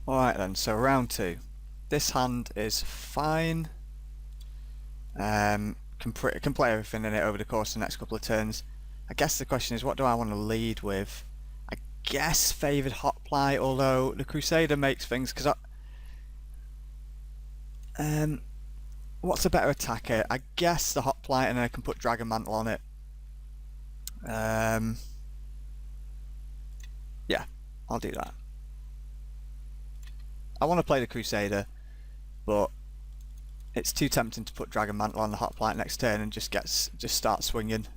Alright then, so round 2. This hand is fine. Can play everything in it over the course of the next couple of turns. I guess the question is, what do I want to lead with? I guess favoured Hoplite, although the Crusader makes things, because what's a better attacker? I guess the Hoplite, and then I can put Dragon Mantle on it. Yeah, I'll do that. I want to play the Crusader, but it's too tempting to put Dragon Mantle on the Hoplite next turn and just start swinging.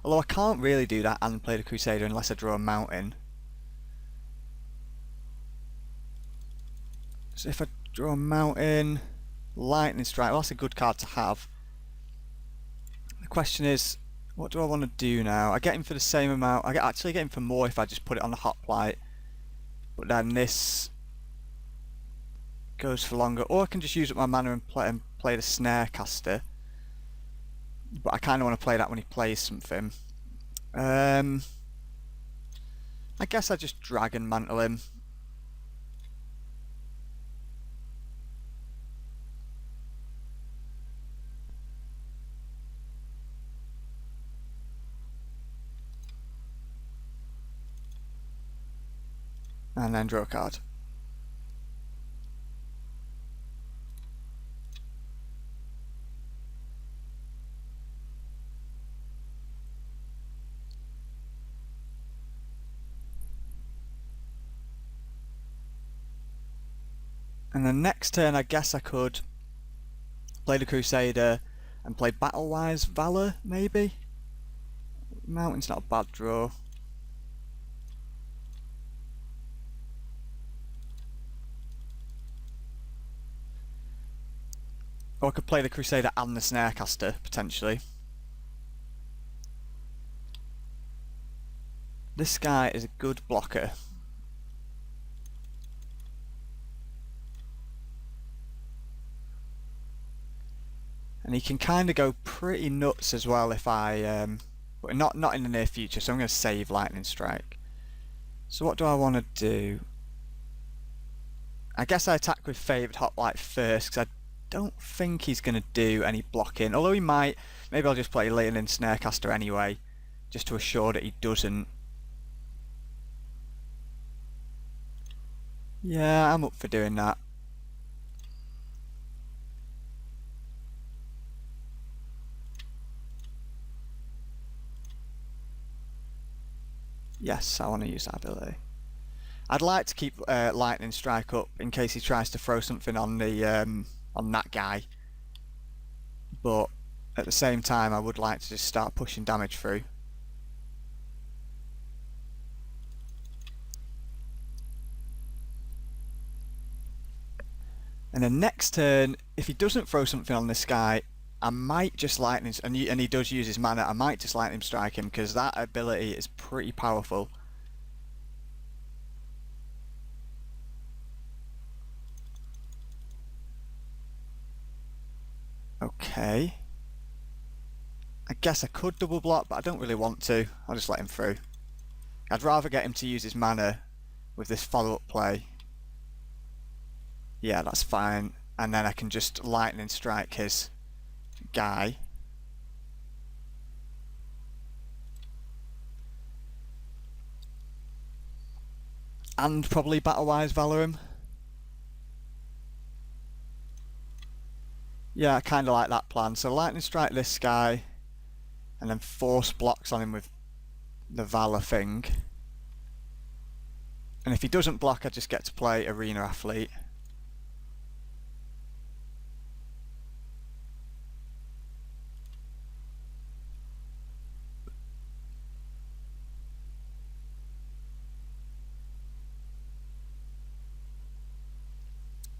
Although I can't really do that and play the Crusader unless I draw a Mountain. So if I draw a Mountain, Lightning Strike, well, that's a good card to have. The question is, what do I want to do now? I get him for the same amount. Actually get him for more if I just put it on the Hoplite. But then this goes for longer. Or I can just use up my mana and play the Snarecaster. But I kind of want to play that when he plays something. I guess I just Dragon Mantle him. And then draw a card. And then next turn I guess I could play the Crusader and play Battle-Wise Valor, maybe? Mountain's not a bad draw. Or I could play the Crusader and the Snarecaster, potentially. This guy is a good blocker. And he can kind of go pretty nuts as well if I... but not in the near future, so I'm going to save Lightning Strike. So what do I want to do? I guess I attack with Favoured Hoplite first, because I don't think he's going to do any blocking. Although he might. Maybe I'll just play Lightning Snarecaster anyway, just to assure that he doesn't. Yeah, I'm up for doing that. Yes, I want to use that ability. I'd like to keep Lightning Strike up in case he tries to throw something on the on that guy. But at the same time, I would like to just start pushing damage through. And then next turn, if he doesn't throw something on this guy, I might just Lightning, and he does use his mana, I might just Lightning Strike him, because that ability is pretty powerful. Okay. I guess I could double block, but I don't really want to. I'll just let him through. I'd rather get him to use his mana with this follow-up play. Yeah, that's fine. And then I can just Lightning Strike his guy. And probably Battle-Wise Valor him. Yeah, I kind of like that plan. So Lightning Strike this guy, and then force blocks on him with the Valor thing. And if he doesn't block, I just get to play Arena Athlete.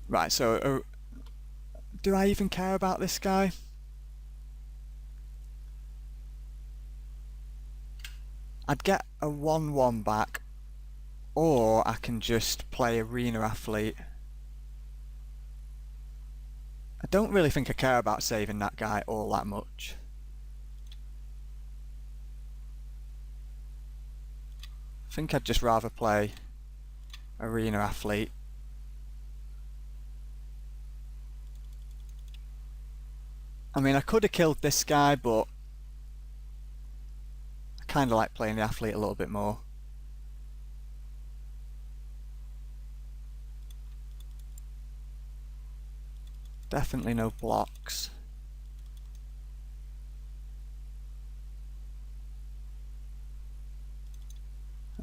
Right, so do I even care about this guy? I'd get a 1-1 back, or I can just play Arena Athlete. I don't really think I care about saving that guy all that much. I think I'd just rather play Arena Athlete. I mean, I could have killed this guy, but I kind of like playing the athlete a little bit more. Definitely no blocks.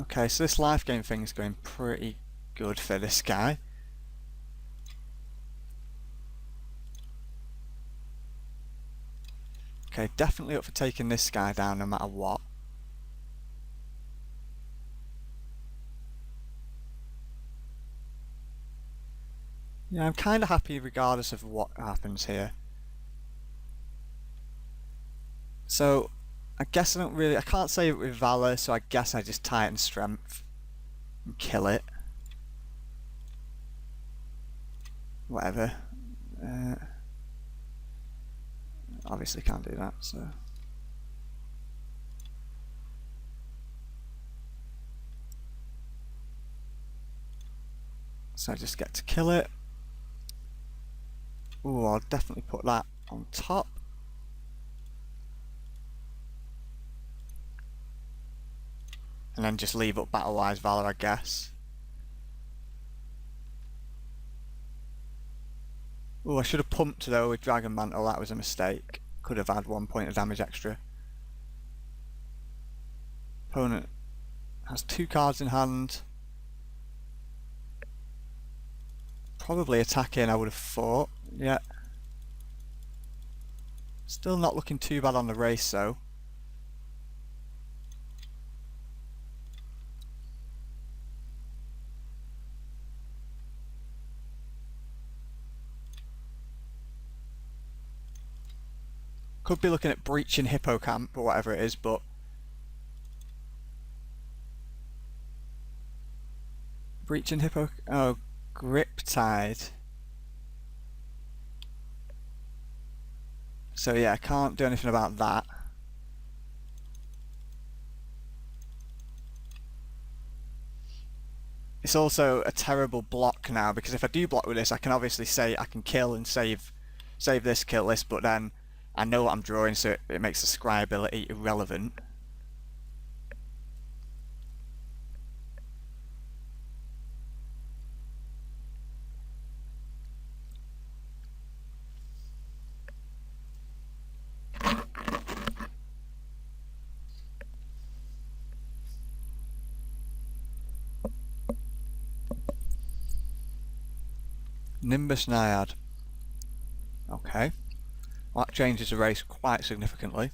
Okay, so this life gain thing is going pretty good for this guy. Okay, definitely up for taking this guy down no matter what. Yeah, I'm kind of happy regardless of what happens here. So, I guess I can't save it with Valor, so I guess I just Titan Strength and kill it. Whatever. Obviously can't do that, so... So I just get to kill it. Ooh, I'll definitely put that on top. And then just leave up Battle-Wise Valor, I guess. Ooh, I should have pumped though with Dragon Mantle, that was a mistake. Could have had 1 point of damage extra. Opponent has 2 cards in hand. Probably attacking, I would have thought. Yeah. Still not looking too bad on the race though. Could be looking at breaching Hippocamp or whatever it is, but breaching oh, Griptide. So yeah, I can't do anything about that. It's also a terrible block now, because if I do block with this, I can obviously say I can kill and save this, kill this, but then I know what I'm drawing, so it makes the scry ability irrelevant. Nimbus Naiad. Okay. Well, that changes the race quite significantly.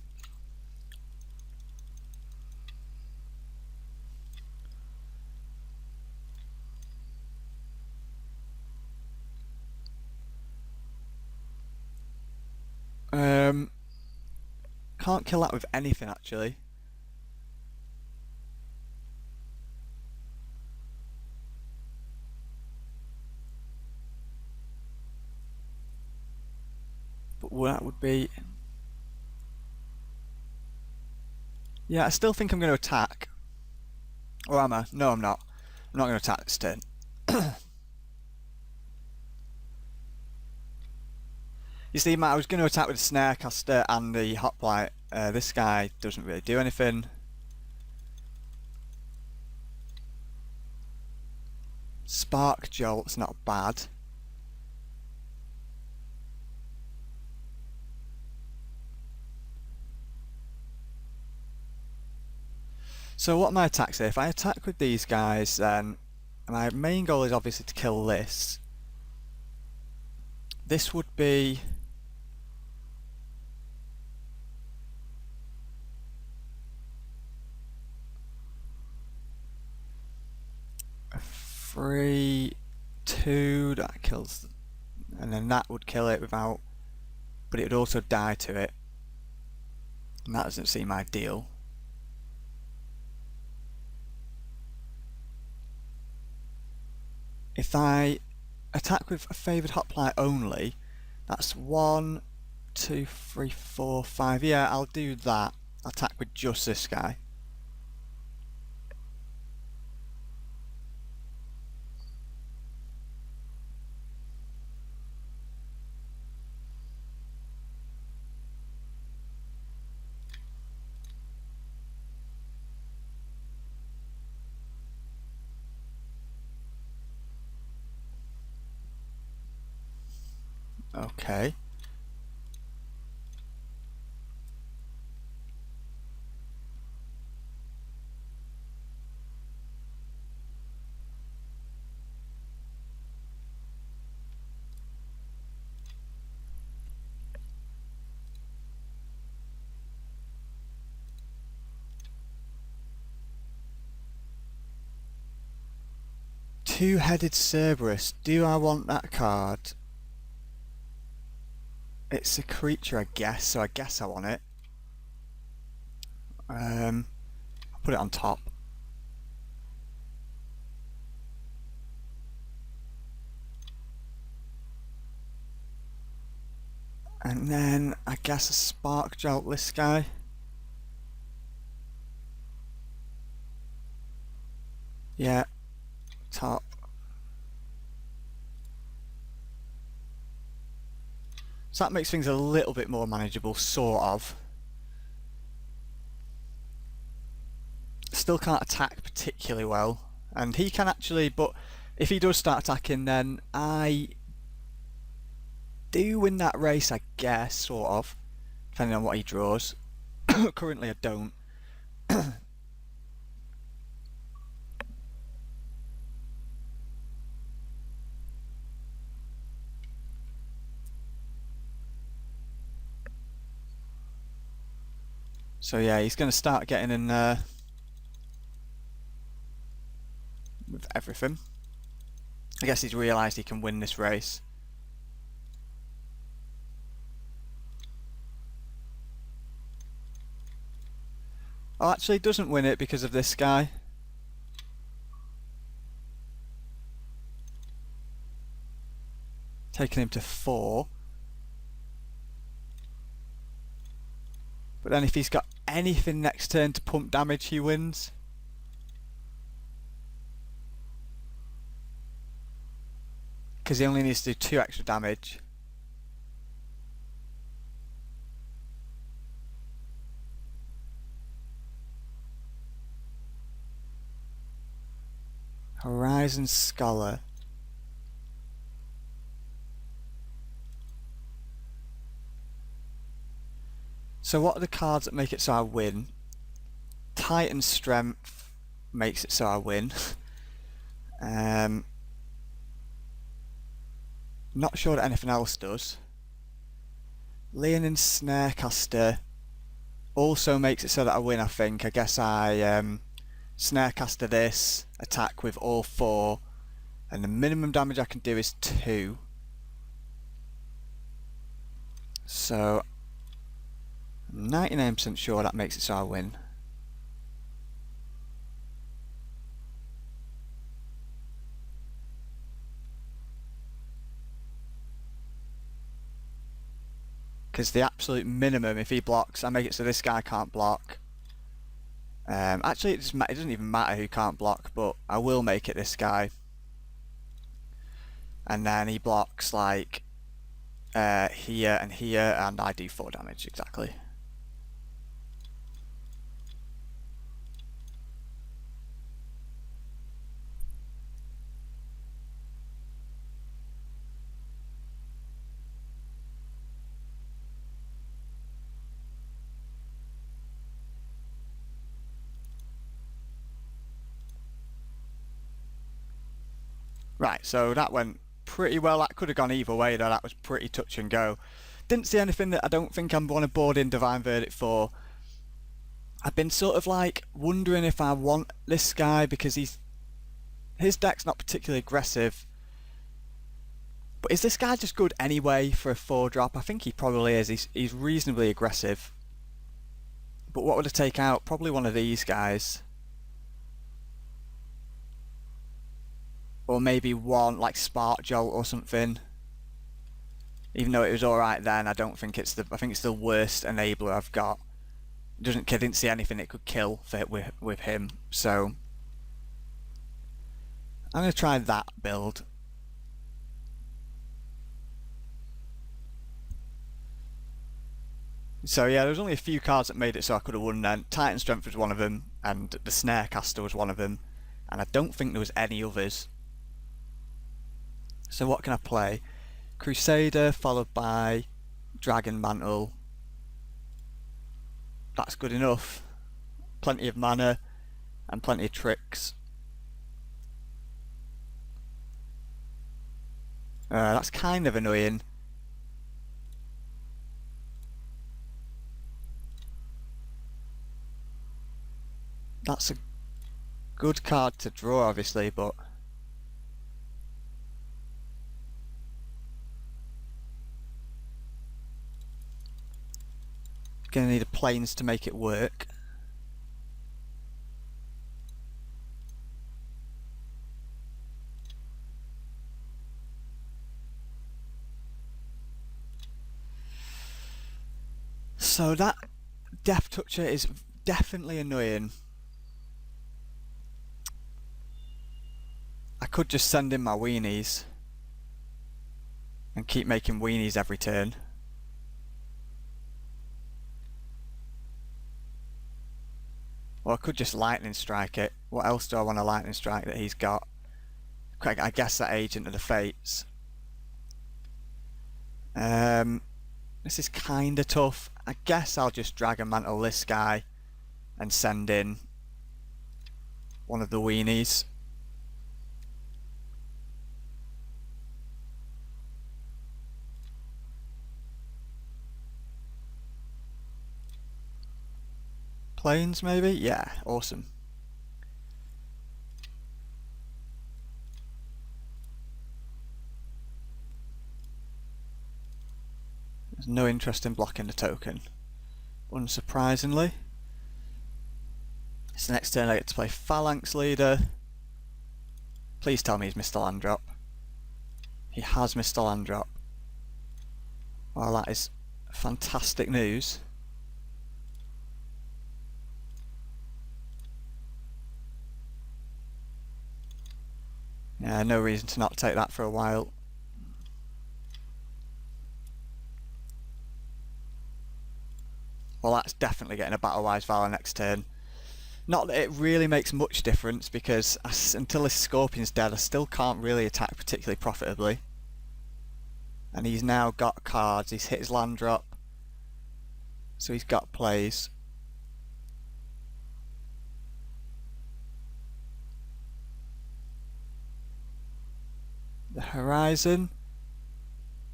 Can't kill that with anything actually. But that would be... Yeah, I still think I'm going to attack. Or am I? No, I'm not. I'm not going to attack this turn. You see, Matt, I was going to attack with the Snarecaster and the Hoplite. This guy doesn't really do anything. Spark Jolt's not bad. So what are my attacks here? If I attack with these guys, then my main goal is obviously to kill this. This would be... a 3-2 that kills, and then that would kill it without, but it would also die to it, and that doesn't seem ideal. If I attack with a favoured hoplite only, that's 1, 2, 3, 4, 5. Yeah, I'll do that. Attack with just this guy. Okay. Two-headed Cerberus. Do I want that card? It's a creature, I guess, so I guess I want it. I'll put it on top. And then I guess a Spark Jolt this guy. Yeah, top. So that makes things a little bit more manageable, sort of. Still can't attack particularly well. And he can actually, but if he does start attacking, then I do win that race, I guess, sort of. Depending on what he draws. Currently I don't. So yeah, he's going to start getting in there with everything. I guess he's realised he can win this race. Oh, actually he doesn't win it because of this guy. Taking him to 4. But then if he's got anything next turn to pump damage, he wins. Because he only needs to do 2 extra damage. Horizon Scholar. So what are the cards that make it so I win? Titan Strength makes it so I win. Not sure that anything else does. Leonin Snarecaster also makes it so that I win, I think. I guess I Snarecaster this, attack with all 4, and the minimum damage I can do is 2. So, I'm 99% sure that makes it so I win. Because the absolute minimum, if he blocks, I make it so this guy can't block. Actually, it doesn't even matter who can't block, but I will make it this guy. And then he blocks like here and here, and I do 4 damage, exactly. Right, so that went pretty well. That could have gone either way, though. That was pretty touch and go. Didn't see anything that I don't think I'm going to board in Divine Verdict for. I've been sort of like wondering if I want this guy because his deck's not particularly aggressive. But is this guy just good anyway for a 4-drop? I think he probably is. He's reasonably aggressive. But what would I take out? Probably one of these guys. Or maybe one like Spark Jolt or something. Even though it was alright then, I don't think it's I think it's the worst enabler I've got. I didn't see anything it could kill with him, so I'm gonna try that build. So yeah, there was only a few cards that made it so I could have won then. Titan Strength was one of them, and the Snarecaster was one of them, and I don't think there was any others. So what can I play? Crusader followed by Dragon Mantle. That's good enough. Plenty of mana and plenty of tricks. That's kind of annoying. That's a good card to draw, obviously, but gonna need a plains to make it work. So that Death Toucher is definitely annoying. I could just send in my weenies and keep making weenies every turn. Or I could just Lightning Strike it. What else do I want to Lightning Strike that he's got? I guess that Agent of the Fates. This is kinda tough. I guess I'll just Dragon Mantle this guy and send in one of the weenies. Plains maybe? Yeah, awesome. There's no interest in blocking the token, unsurprisingly. So next turn I get to play Phalanx Leader. Please tell me he's missed a land drop. He has missed a land drop. Well, that is fantastic news. Yeah, no reason to not take that for a while. Well, that's definitely getting a Battle-Wise Valor next turn. Not that it really makes much difference, because until this Scorpion's dead, I still can't really attack particularly profitably. And he's now got cards, he's hit his land drop, so he's got plays. The Horizon,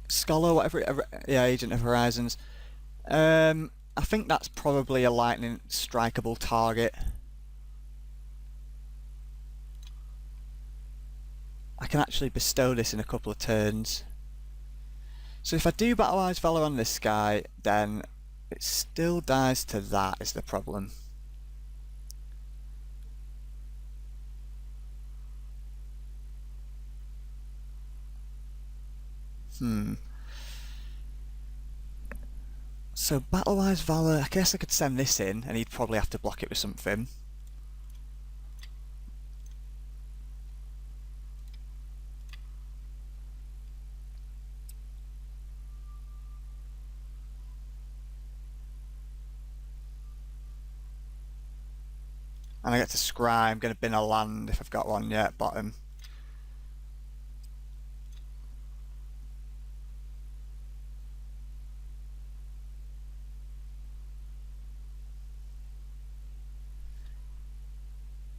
Scholar, whatever, yeah, Agent of Horizons. I think that's probably a lightning strikeable target. I can actually bestow this in a couple of turns. So if I do Battle-Wise Valor on this guy, then it still dies to that, is the problem. So Battle-Wise Valor, I guess I could send this in and he'd probably have to block it with something. And I get to scry, I'm going to bin a land if I've got one yet, bottom.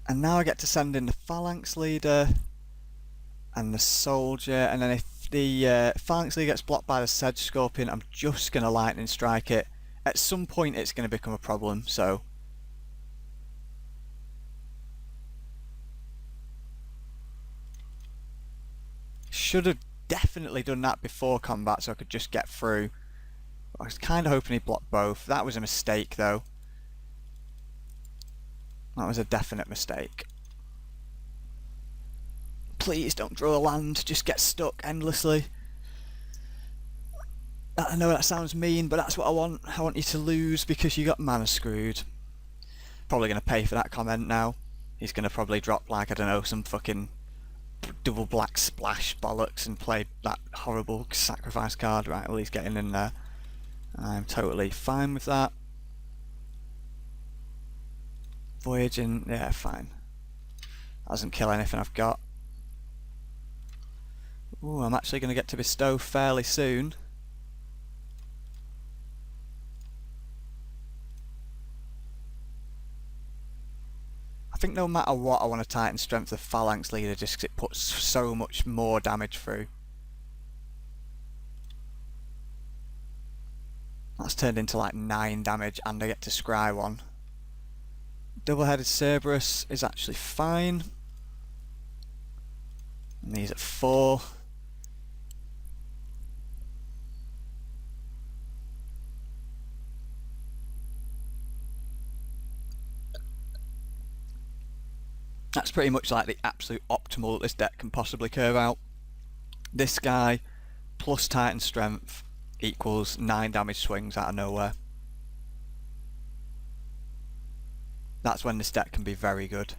And now I get to send in the Phalanx Leader and the Soldier, and then if the Phalanx Leader gets blocked by the Sedge Scorpion, I'm just going to Lightning Strike it. At some point it's going to become a problem, so... Should have definitely done that before combat so I could just get through. I was kind of hoping he'd block both. That was a mistake though. That was a definite mistake. Please don't draw a land, just get stuck endlessly. I know that sounds mean, but that's what I want. I want you to lose because you got mana screwed. Probably going to pay for that comment now. He's going to probably drop, like, I don't know, some fucking double black splash bollocks and play that horrible sacrifice card. Right, well, he's getting in there. I'm totally fine with that. Voyaging, yeah, fine. That doesn't kill anything I've got. Ooh, I'm actually going to get to bestow fairly soon. I think no matter what, I want to tighten strength of Phalanx Leader just because it puts so much more damage through. That's turned into like 9 damage and I get to scry 1. Double-headed Cerberus is actually fine. And these at 4. That's pretty much like the absolute optimal that this deck can possibly curve out. This guy plus Titan Strength equals 9 damage swings out of nowhere. That's when this deck can be very good.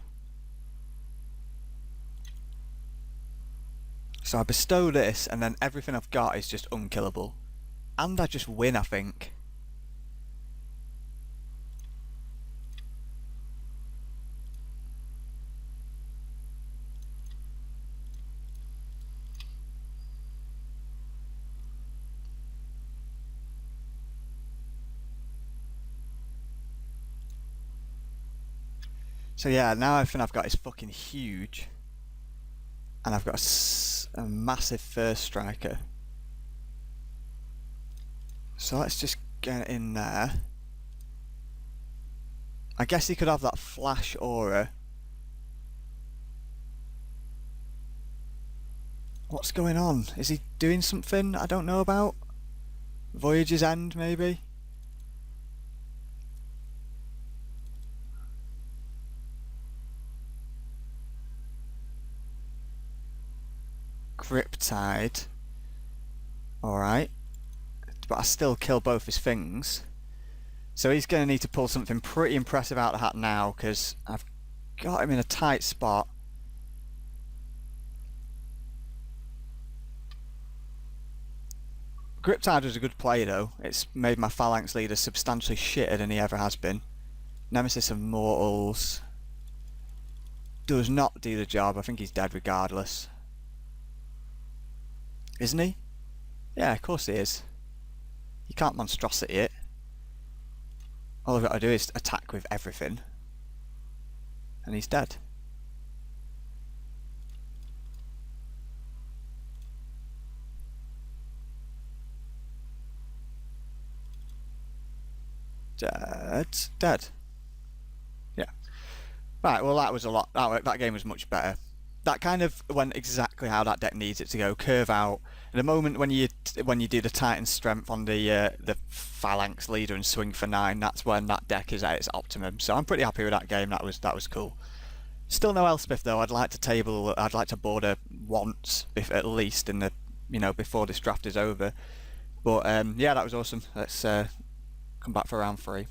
So I bestow this and then everything I've got is just unkillable. And I just win, I think. So yeah, now everything I've got is fucking huge. And I've got a massive first striker. So let's just get in there. I guess he could have that flash aura. What's going on? Is he doing something I don't know about? Voyage's End, maybe? Griptide. Alright. But I still kill both his things. So he's going to need to pull something pretty impressive out of the hat now, because I've got him in a tight spot. Griptide was a good play though. It's made my Phalanx Leader substantially shitter than he ever has been. Nemesis of Mortals does not do the job. I think he's dead regardless. Isn't he? Yeah, of course he is. You can't monstrosity it. All I've got to do is attack with everything. And he's dead. Dead. Yeah. Right, well that was a lot. That game was much better. That kind of went exactly how that deck needs it to go. Curve out. At the moment when you do the Titan Strength on the Phalanx Leader and swing for 9, that's when that deck is at its optimum. So I'm pretty happy with that game. That was cool. Still no Elspeth though. I'd like to board her once, at least in the before this draft is over. But yeah, that was awesome. Let's come back for round 3.